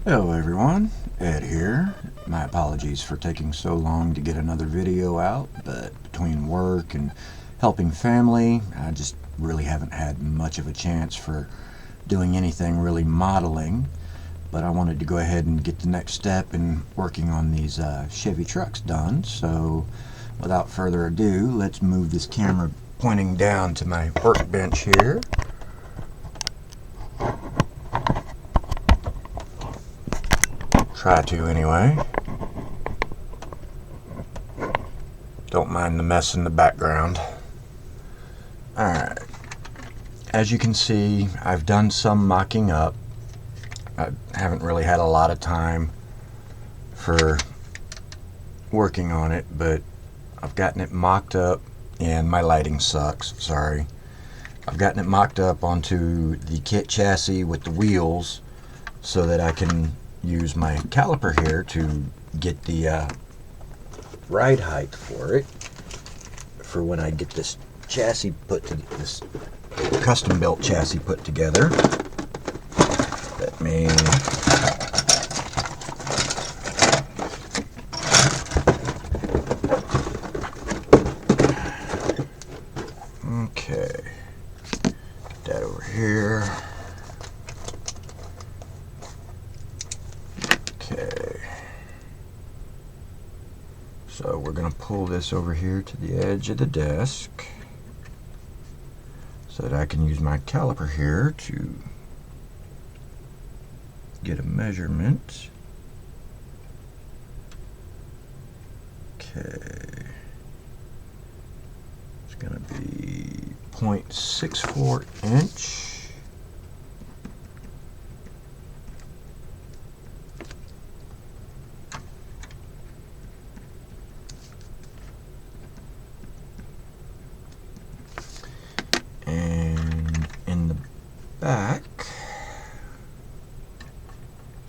Hello everyone, Ed here. My apologies for taking so long to get another video out, but between work and helping family, I just really haven't had much of a chance for doing anything really modeling. But I wanted to go ahead and get the next step in working on these Chevy trucks done. So without further ado, let's move this camera pointing down to my workbench here. Try to anyway. Don't mind the mess in the background. Alright. As you can see, I've done some mocking up. I haven't really had a lot of time for working on it, but I've gotten it mocked up, and my lighting sucks, sorry. I've gotten it mocked up onto the kit chassis with the wheels so that I can use my caliper here to get the ride height for it for when I get this chassis this custom built chassis put together. Let me okay, put that over here. So we're going to pull this over here to the edge of the desk so that I can use my caliper here to get a measurement. Okay. It's going to be 0.64 inch. Back,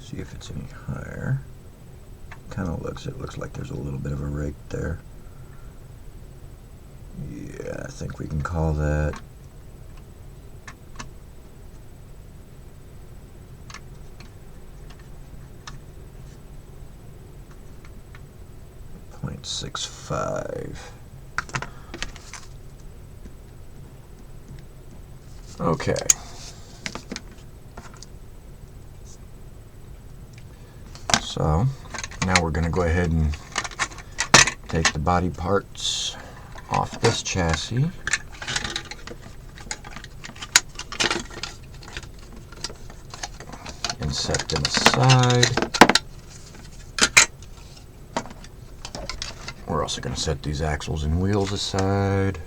see if it's any higher. It looks like there's a little bit of a rake there. Yeah, I think we can call that 0.65. Okay. So now we're going to go ahead and take the body parts off this chassis. And set them aside. We're also going to set these axles and wheels aside.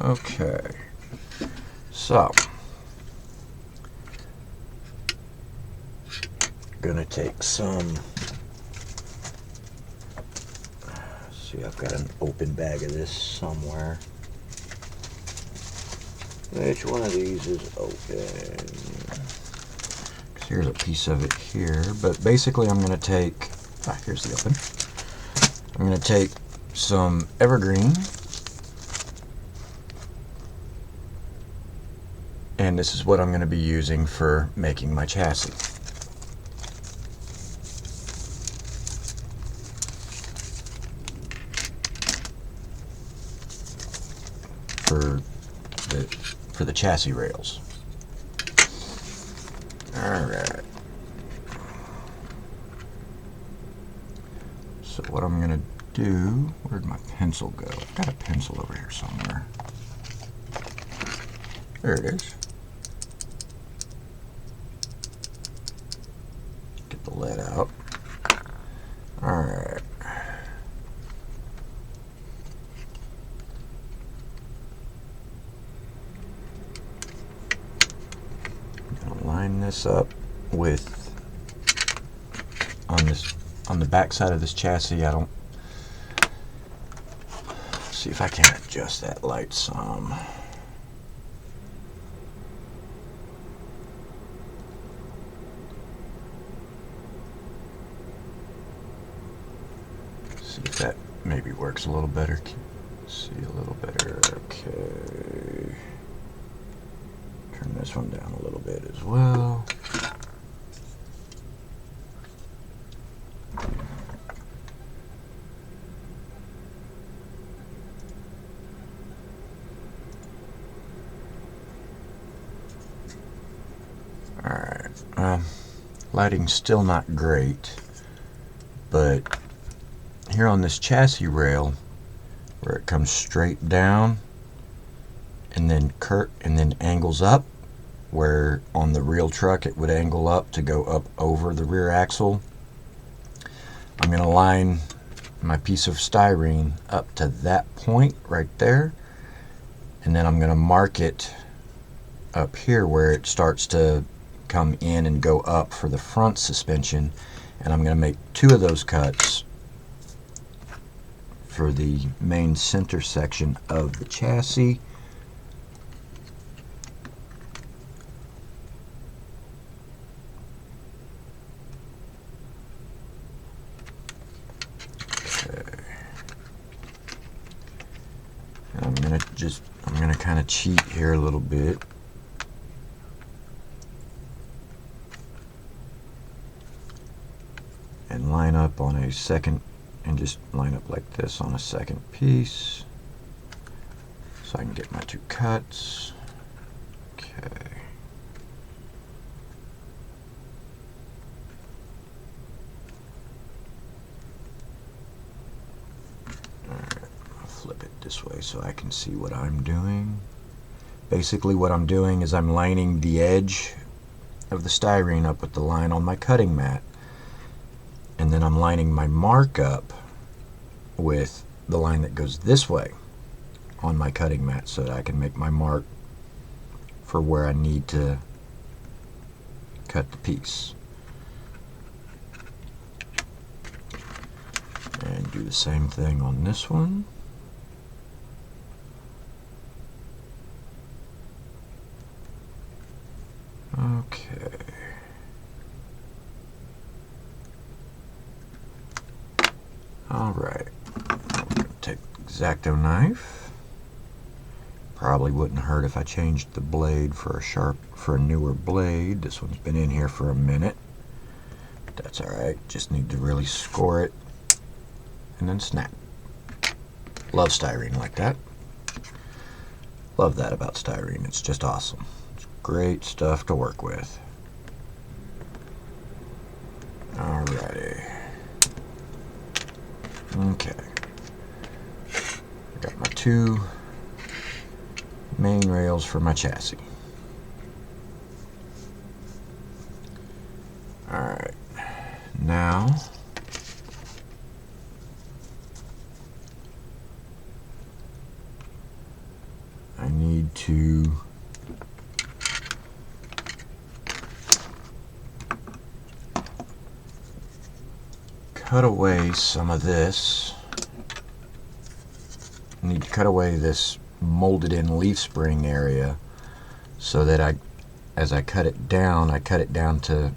Okay. So, gonna take some, see, I've got an open bag of this somewhere. Which one of these is open? 'Cause here's a piece of it here, but basically I'm gonna take, here's the open. I'm gonna take some evergreen, and this is what I'm going to be using for making my chassis. For the chassis rails. Alright. So what I'm going to do, where'd my pencil go? I've got a pencil over here somewhere. There it is. Get the lead out. Alright. I'm going to line this up with, on the back side of this chassis, see if I can adjust that light some. See if that maybe works a little better. See a little better. Okay. Turn this one down a little bit as well. Lighting's still not great, but here on this chassis rail, where it comes straight down and then angles up, where on the real truck it would angle up to go up over the rear axle, I'm going to line my piece of styrene up to that point right there, and then I'm going to mark it up here where it starts to come in and go up for the front suspension, and I'm going to make 2 of those cuts for the main center section of the chassis. I'm gonna kind of cheat here a little bit. And line up on a second, and just line up like this on a second piece, so I can get my 2 cuts. Okay. Flip it this way so I can see what I'm doing. Basically what I'm doing is I'm lining the edge of the styrene up with the line on my cutting mat, and then I'm lining my mark up with the line that goes this way on my cutting mat, so that I can make my mark for where I need to cut the piece. And do the same thing on this one. Okay. Alright. I'm going to take the X-Acto knife. Probably wouldn't hurt if I changed the blade for a newer blade. This one's been in here for a minute. That's alright. Just need to really score it and then snap. Love styrene like that. Love that about styrene. It's just awesome. Great stuff to work with. Alrighty. Okay. I got my 2 main rails for my chassis. Alright. Now I need to cut away some of this. I need to cut away this molded in leaf spring area, so that as I cut it down to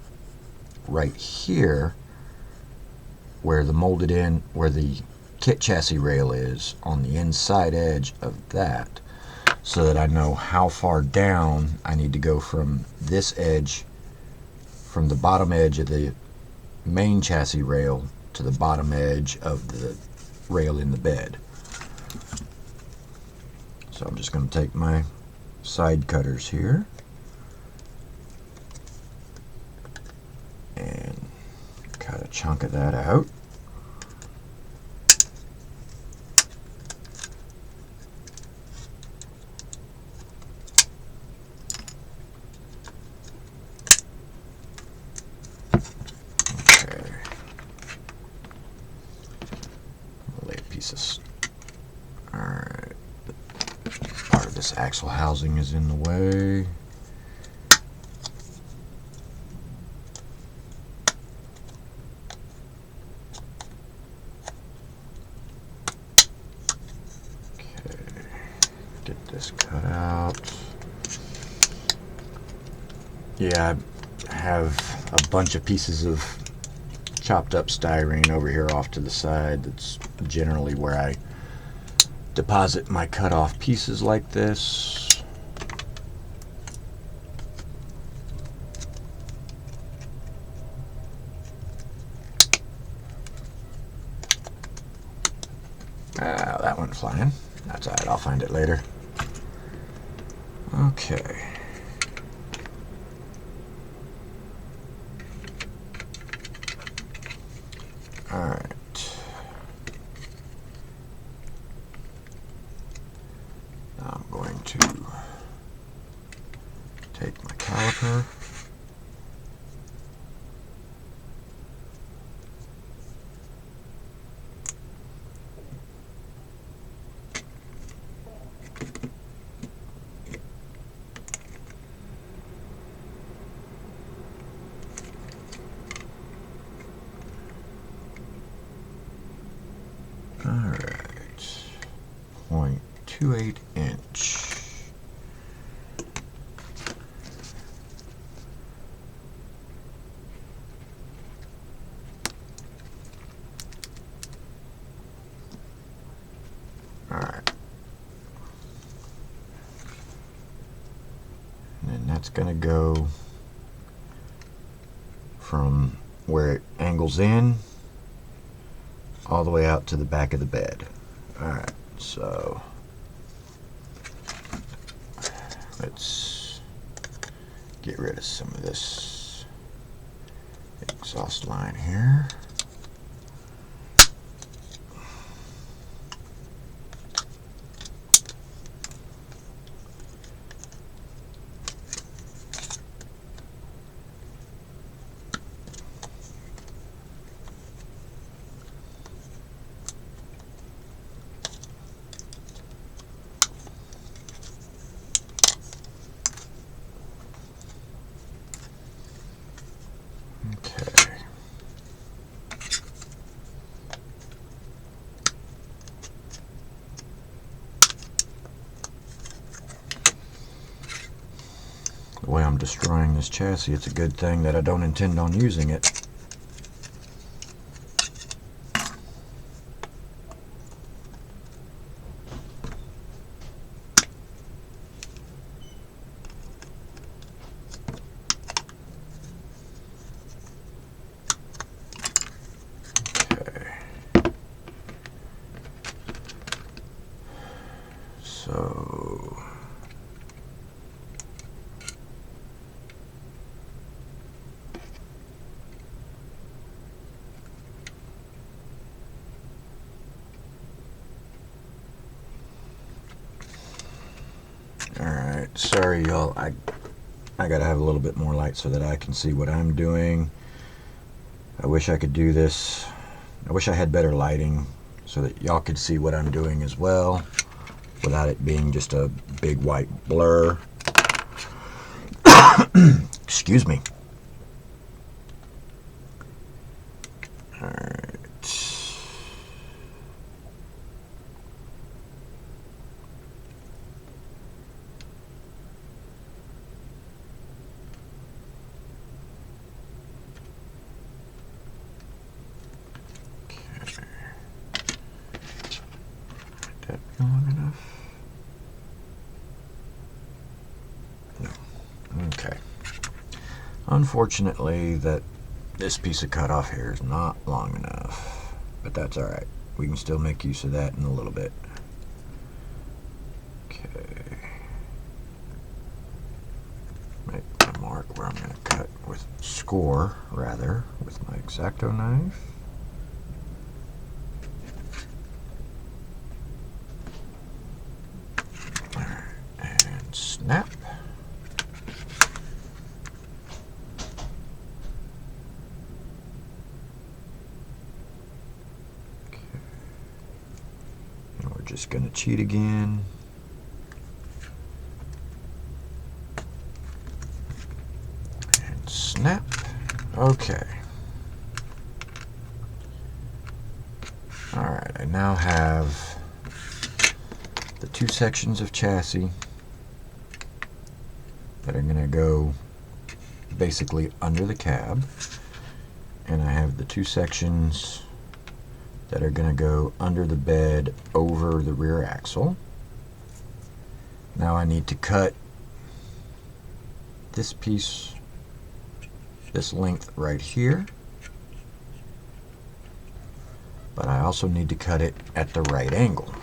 right here where the kit chassis rail is, on the inside edge of that, so that I know how far down I need to go from this edge, from the bottom edge of the main chassis rail to the bottom edge of the rail in the bed. So I'm just going to take my side cutters here and cut a chunk of that out. Alright, part of this axle housing is in the way. Okay, get this cut out. Yeah, I have a bunch of pieces of chopped up styrene over here off to the side. That's generally where I deposit my cut off pieces like this. That went flying. That's alright, I'll find it later. Okay. Alright. Now I'm going to take my caliper. Alright, 0.28 inch. Alright. And then that's going to go from where it angles in all the way out to the back of the bed. Alright, so let's get rid of some of this exhaust line here. Okay. The way I'm destroying this chassis, it's a good thing that I don't intend on using it. So alright, sorry y'all, I gotta have a little bit more light so that I can see what I'm doing. I wish I could do this. I wish I had better lighting so that y'all could see what I'm doing as well, without it being just a big white blur. Excuse me. Alright. That long enough? No. Okay. Unfortunately, this piece of cutoff here is not long enough, but that's alright. We can still make use of that in a little bit. Okay. Make a mark where I'm going to cut with score, rather, with my X-Acto knife. And snap. Just going to cheat again. And snap. Okay. Alright, I now have the two sections of chassis that are going to go basically under the cab. And I have the two sections that are going to go under the bed over the rear axle. Now I need to cut this piece, this length right here, but I also need to cut it at the right angle.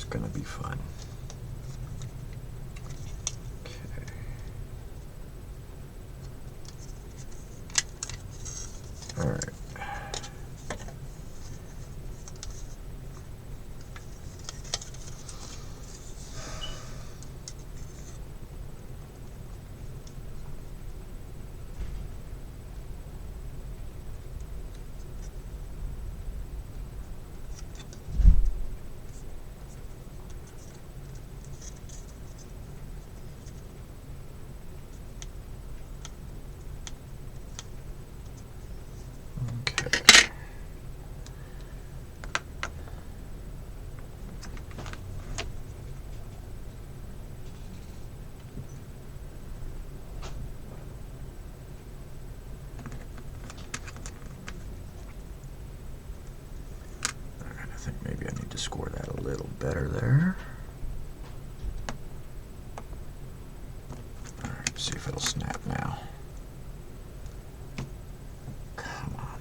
going to be fun. Okay. All right. I think maybe I need to score that a little better there. All right, see if it'll snap now. Come on.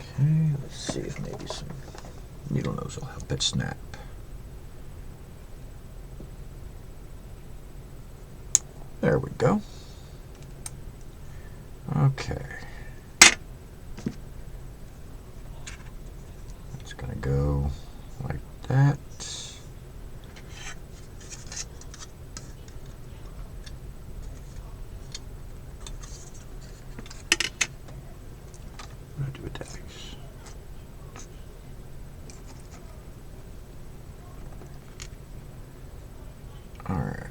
Okay, let's see if maybe some needle nose will help it snap. There we go. Okay. It's going to go like that. I'm going to do a dash. All right.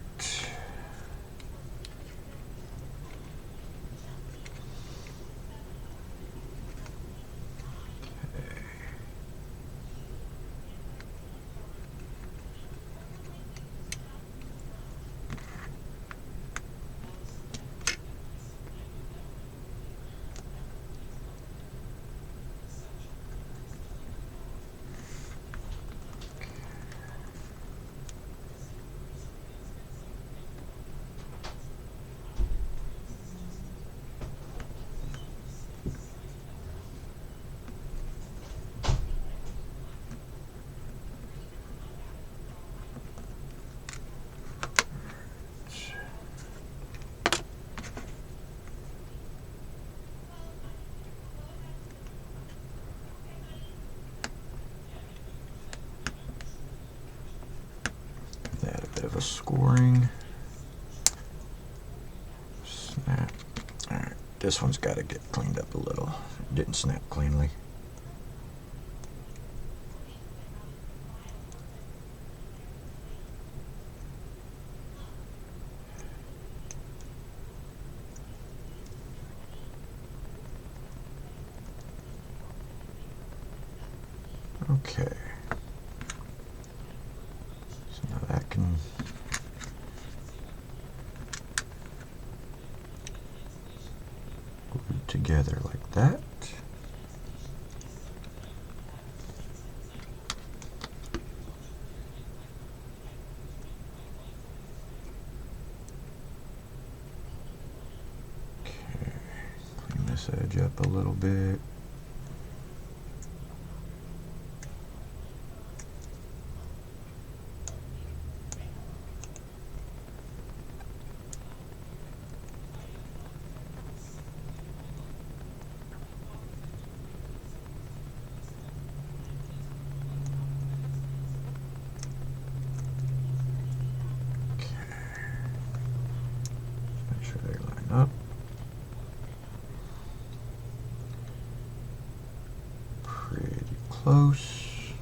Add a bit of a scoring. Snap. Alright, this one's got to get cleaned up a little. It didn't snap cleanly. Okay. So now that can glue together like that. Okay. Clean this edge up a little bit. Make sure they line up. Pretty close.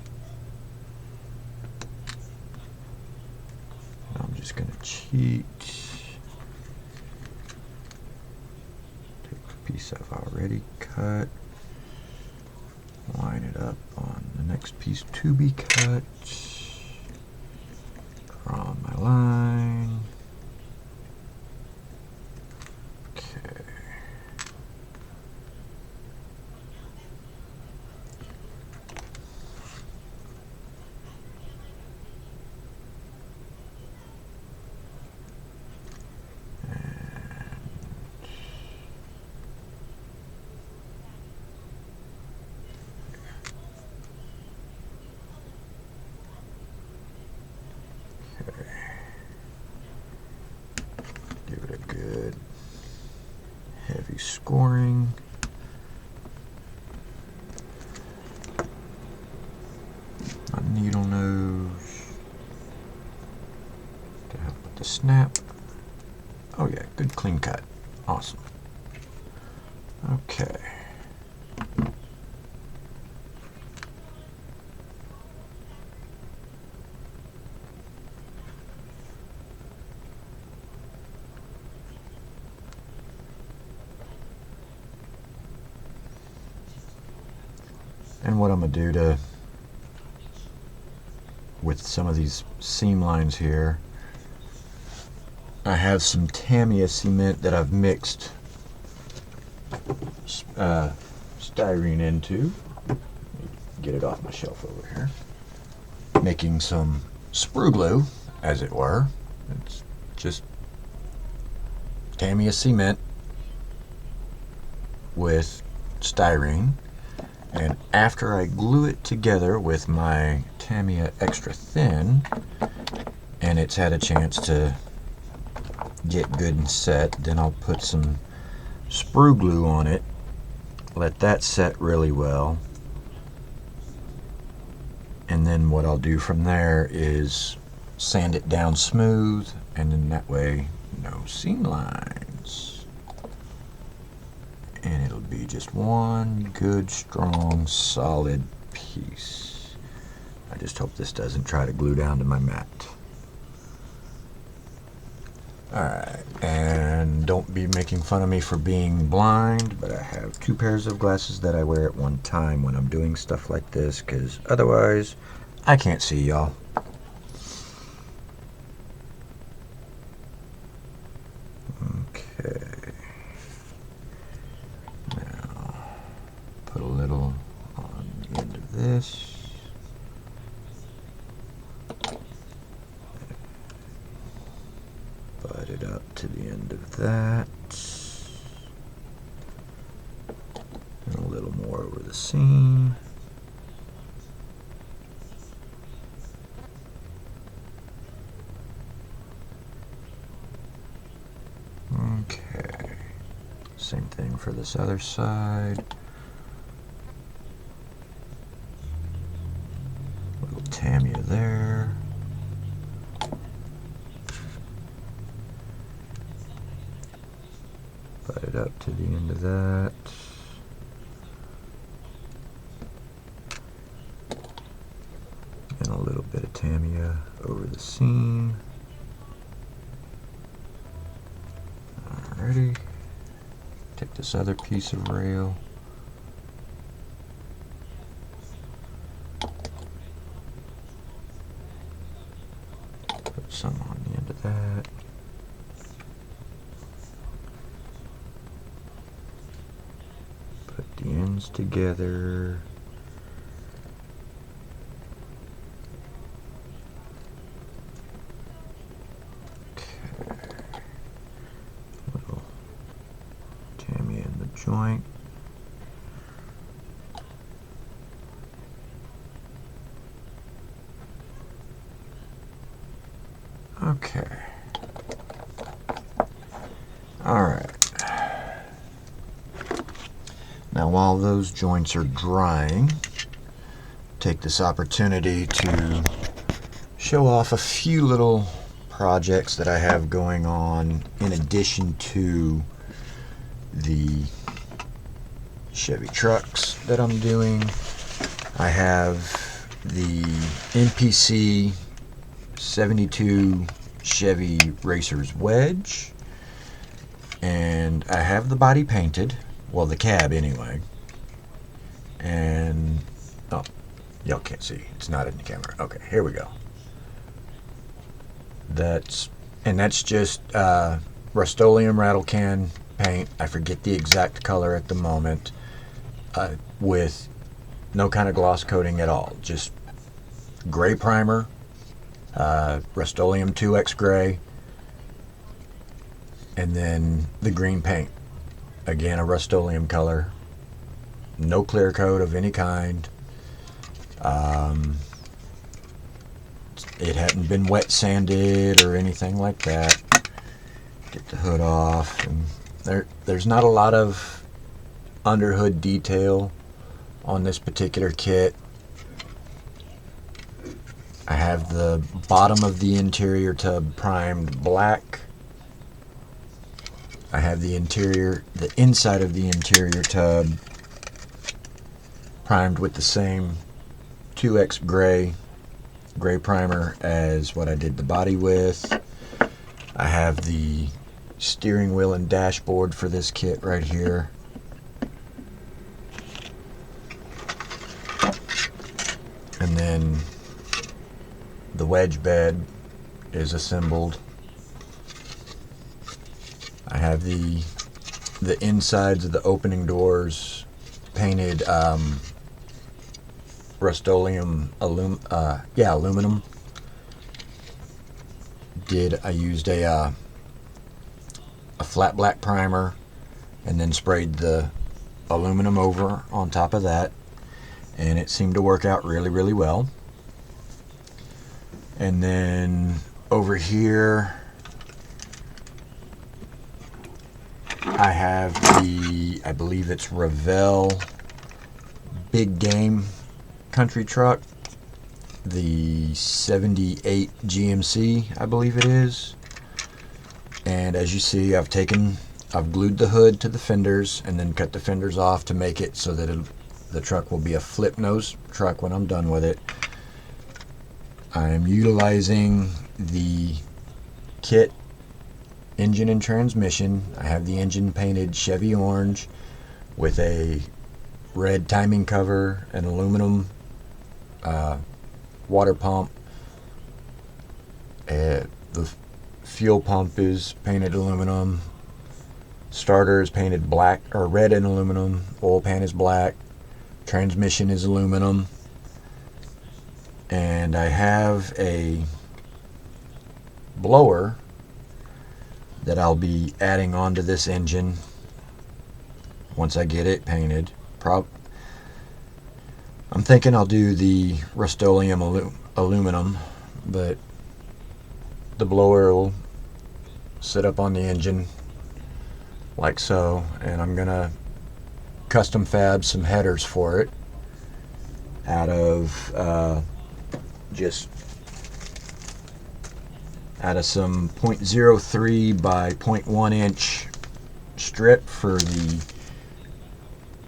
I'm just going to cheat. Take the piece I've already cut. Line it up on the next piece to be cut. Draw my line. Okay. scoring. My needle nose to help with the snap. Oh yeah, good clean cut. Awesome. Okay. And what I'm going to do with some of these seam lines here, I have some Tamiya cement that I've mixed styrene into. Get it off my shelf over here. Making some sprue glue, as it were. It's just Tamiya cement with styrene. And after I glue it together with my Tamiya Extra Thin, and it's had a chance to get good and set, then I'll put some sprue glue on it, let that set really well, and then what I'll do from there is sand it down smooth, and then that way no seam lines. And it'll be just one good, strong, solid piece. I just hope this doesn't try to glue down to my mat. Alright, and don't be making fun of me for being blind, but I have 2 pairs of glasses that I wear at one time when I'm doing stuff like this, because otherwise I can't see y'all. Okay. Put a little on the end of this. Butt it up to the end of that. And a little more over the seam. Okay. Same thing for this other side. Tamiya there. Butt it up to the end of that. And a little bit of Tamiya over the seam. Alrighty. Take this other piece of rail. Some on the end of that. Put the ends together. Okay. Little Tamiya in the joint. Okay. Alright. Now while those joints are drying, take this opportunity to show off a few little projects that I have going on in addition to the Chevy trucks that I'm doing. I have the NPC 72 Chevy Racers wedge, and I have the body painted, well, the cab anyway, and oh, y'all can't see, it's not in the camera. Okay, here we go. That's just Rust-Oleum rattle can paint. I forget the exact color at the moment, with no kind of gloss coating at all, just gray primer, Rust-Oleum 2X gray, and then the green paint. Again, a Rust-Oleum color. No clear coat of any kind. It hadn't been wet sanded or anything like that. Get the hood off and There's not a lot of underhood detail on this particular kit. I have the bottom of the interior tub primed black. I have the inside of the interior tub primed with the same 2X gray primer as what I did the body with. I have the steering wheel and dashboard for this kit right here. And then the wedge bed is assembled. I have the insides of the opening doors painted Rust-Oleum aluminum. I used a flat black primer and then sprayed the aluminum over on top of that, and it seemed to work out really, really well. And then over here I have I believe it's Revell big game country truck, the 78 GMC, I believe it is. And as you see, I've glued the hood to the fenders and then cut the fenders off to make it so that the truck will be a flip nose truck when I'm done with it. I'm utilizing the kit engine and transmission. I have the engine painted Chevy orange with a red timing cover, an aluminum water pump. The fuel pump is painted aluminum. Starter is painted black or red and aluminum. Oil pan is black. Transmission is aluminum. And I have a blower that I'll be adding onto this engine once I get it painted. I'm thinking I'll do the Rust-Oleum aluminum, but the blower will sit up on the engine like so, and I'm gonna custom fab some headers for it out of some 0.03 by 0.1 inch strip for the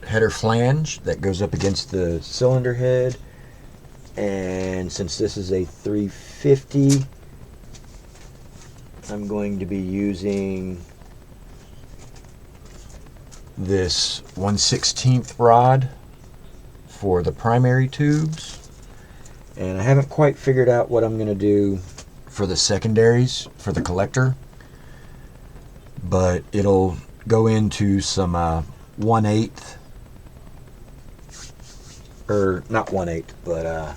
header flange that goes up against the cylinder head. And since this is a 350, I'm going to be using this 1/16 rod for the primary tubes, and I haven't quite figured out what I'm going to do for the secondaries for the collector, but it'll go into some 1/8, or not 1/8, but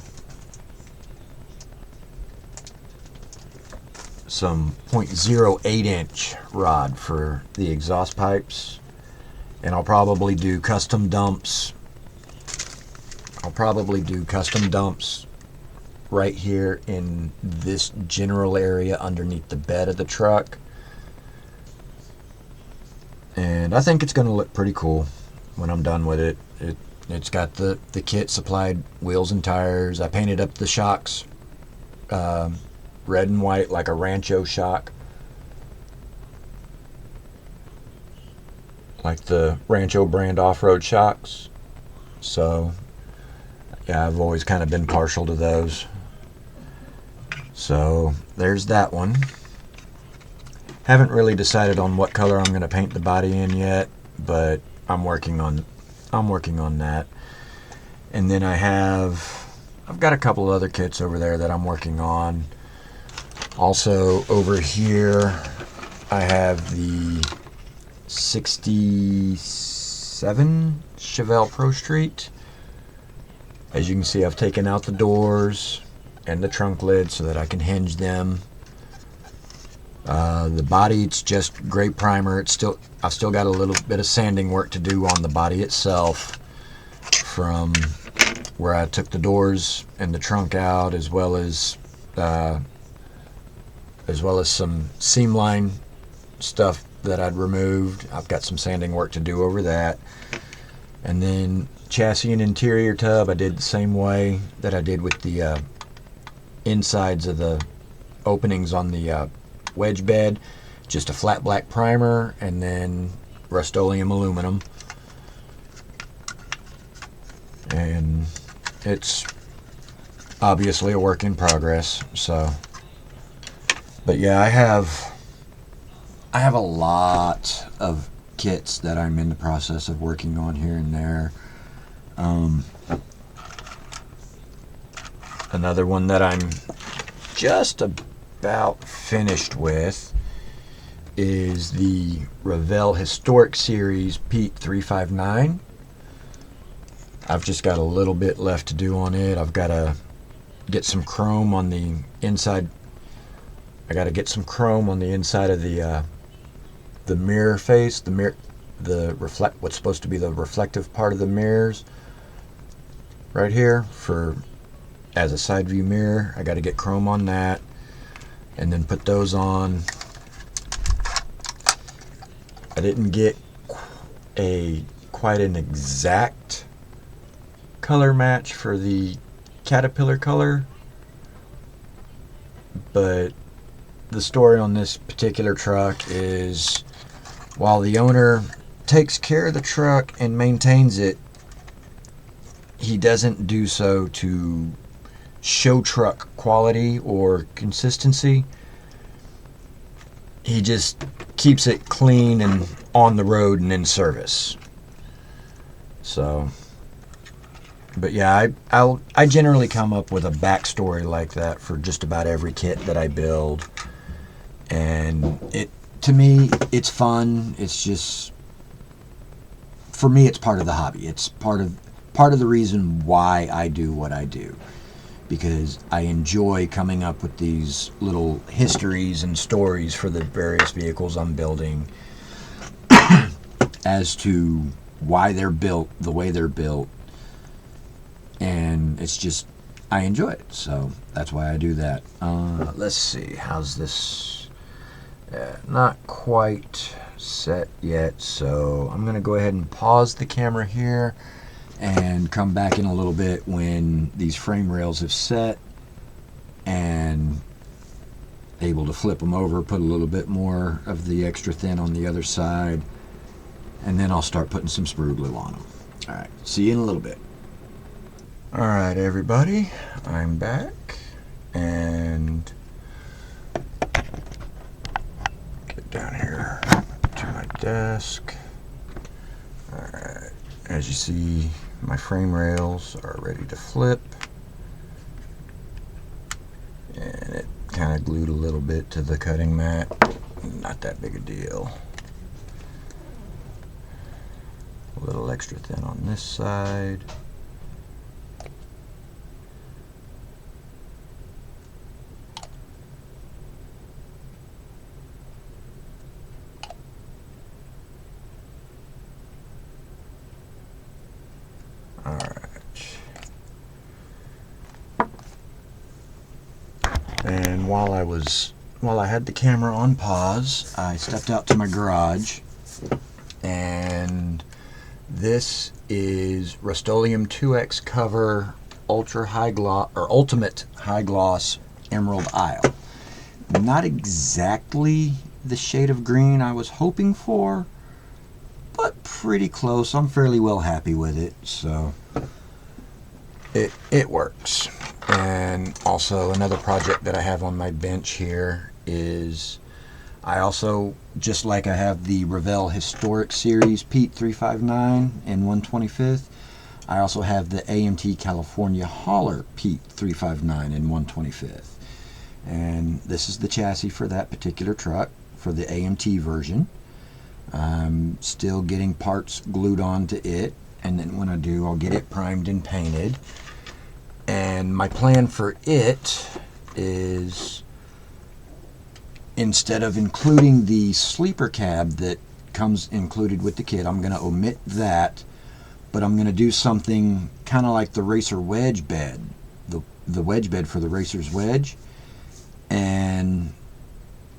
some 0.08 inch rod for the exhaust pipes. And I'll probably do custom dumps. Right here in this general area underneath the bed of the truck. And I think it's going to look pretty cool when I'm done with it. It's got the kit supplied wheels and tires. I painted up the shocks red and white like a Rancho shock, like the Rancho brand off-road shocks. So yeah, I've always kind of been partial to those. So there's that one. Haven't really decided on what color I'm going to paint the body in yet, but I'm working on that. And then I've got a couple other kits over there that I'm working on. Also over here I have the 67 Chevelle Pro Street. As you can see, I've taken out the doors and the trunk lid so that I can hinge them. The body, it's just gray primer. I've still got a little bit of sanding work to do on the body itself from where I took the doors and the trunk out, as well as some seam line stuff that I'd removed. I've got some sanding work to do over that. And then chassis and interior tub, I did the same way that I did with the insides of the openings on the wedge bed. Just a flat black primer and then Rust-Oleum aluminum. And it's obviously a work in progress. So, but yeah, I have a lot of kits that I'm in the process of working on here and there. Another one that I'm just about finished with is the Revell Historic Series Pete 359. I've just got a little bit left to do on it. I've got to get some chrome on the inside. I got to get some chrome on the inside of the mirror face, what's supposed to be the reflective part of the mirrors right here as a side view mirror. I got to get chrome on that and then put those on. I didn't get quite an exact color match for the Caterpillar color, but the story on this particular truck is, while the owner takes care of the truck and maintains it, he doesn't do so to show truck quality or consistency. He just keeps it clean and on the road and in service. So, but yeah, I generally come up with a backstory like that for just about every kit that I build. And to me, it's fun. It's just, for me, it's part of the hobby. It's part of the reason why I do what I do, because I enjoy coming up with these little histories and stories for the various vehicles I'm building as to why they're built the way they're built. And it's just, I enjoy it. So that's why I do that. Let's see, how's this? Not quite set yet, so I'm going to go ahead and pause the camera here and come back in a little bit when these frame rails have set and able to flip them over, put a little bit more of the extra thin on the other side, and then I'll start putting some sprue glue on them. Alright, see you in a little bit. Alright everybody, I'm back, and down here to my desk. Alright, as you see, my frame rails are ready to flip, and it kind of glued a little bit to the cutting mat. Not that big a deal. A little extra thin on this side. And while I had the camera on pause, I stepped out to my garage, and this is Rust-Oleum 2X cover ultra high gloss or ultimate high gloss Emerald Isle. Not exactly the shade of green I was hoping for, but pretty close. I'm fairly well happy with it, so it works. And also another project that I have on my bench here is, I also, just like I have the Revell Historic Series Pete 359 in 1/25th, I also have the AMT California Hauler Pete 359 in 1/25th. And this is the chassis for that particular truck, for the AMT version. I'm still getting parts glued onto it, and then when I do, I'll get it primed and painted. And my plan for it is, instead of including the sleeper cab that comes included with the kit, I'm going to omit that, but I'm going to do something kind of like the racer wedge bed, the wedge bed for the racer's wedge, and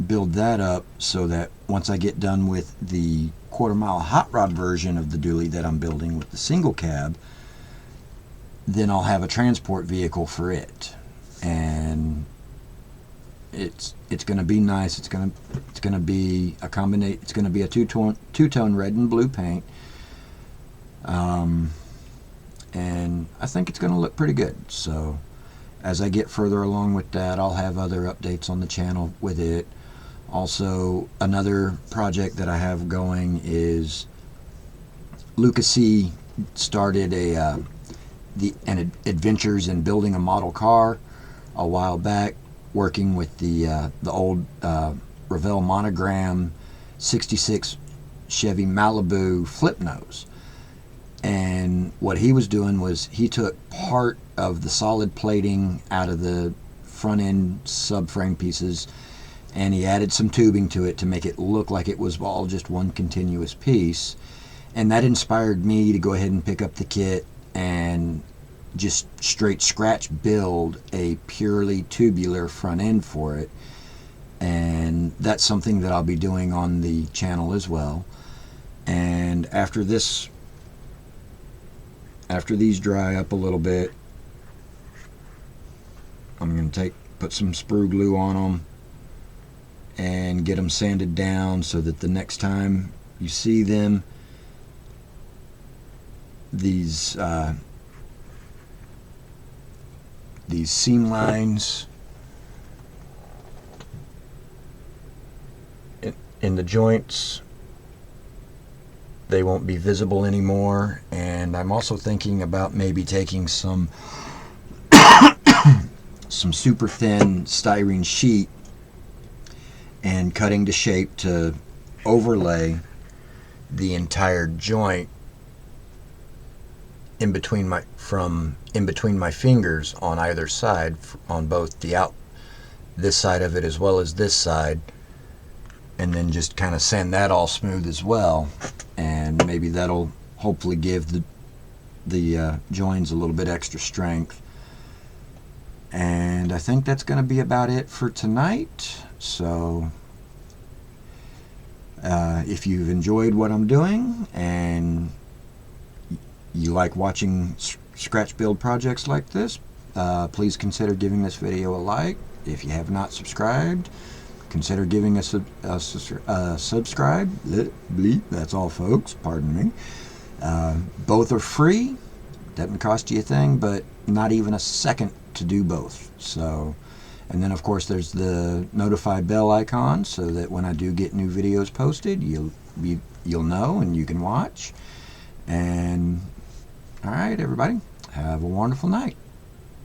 build that up so that once I get done with the quarter-mile hot rod version of the dually that I'm building with the single cab, then I'll have a transport vehicle for it. And it's going to be nice. It's going to be a combination. It's going to be a two-tone red and blue paint. And I think it's going to look pretty good. So as I get further along with that, I'll have other updates on the channel with it. Also, another project that I have going is Lucas C. started an adventures in building a model car a while back, working with the old Revell Monogram 66 Chevy Malibu flip nose. And what he was doing was he took part of the solid plating out of the front end subframe pieces, and he added some tubing to it to make it look like it was all just one continuous piece. And that inspired me to go ahead and pick up the kit and just straight scratch build a purely tubular front end for it. And that's something that I'll be doing on the channel as well. And after these dry up a little bit, I'm going to put some sprue glue on them and get them sanded down so that the next time you see them, these seam lines in the joints, they won't be visible anymore. And I'm also thinking about maybe taking some super thin styrene sheet and cutting to shape to overlay the entire joint in between my fingers on either side, on both this side of it as well as this side, and then just kind of sand that all smooth as well. And maybe that'll hopefully give the joins a little bit extra strength. And I think that's going to be about it for tonight. So if you've enjoyed what I'm doing and you like watching scratch build projects like this, please consider giving this video a like. If you have not subscribed, consider giving us a subscribe. Bleep, that's all, folks. Pardon me. Both are free. Doesn't cost you a thing, but not even a second to do both. So, and then of course there's the notify bell icon so that when I do get new videos posted, you'll know and you can watch. And all right, everybody, have a wonderful night.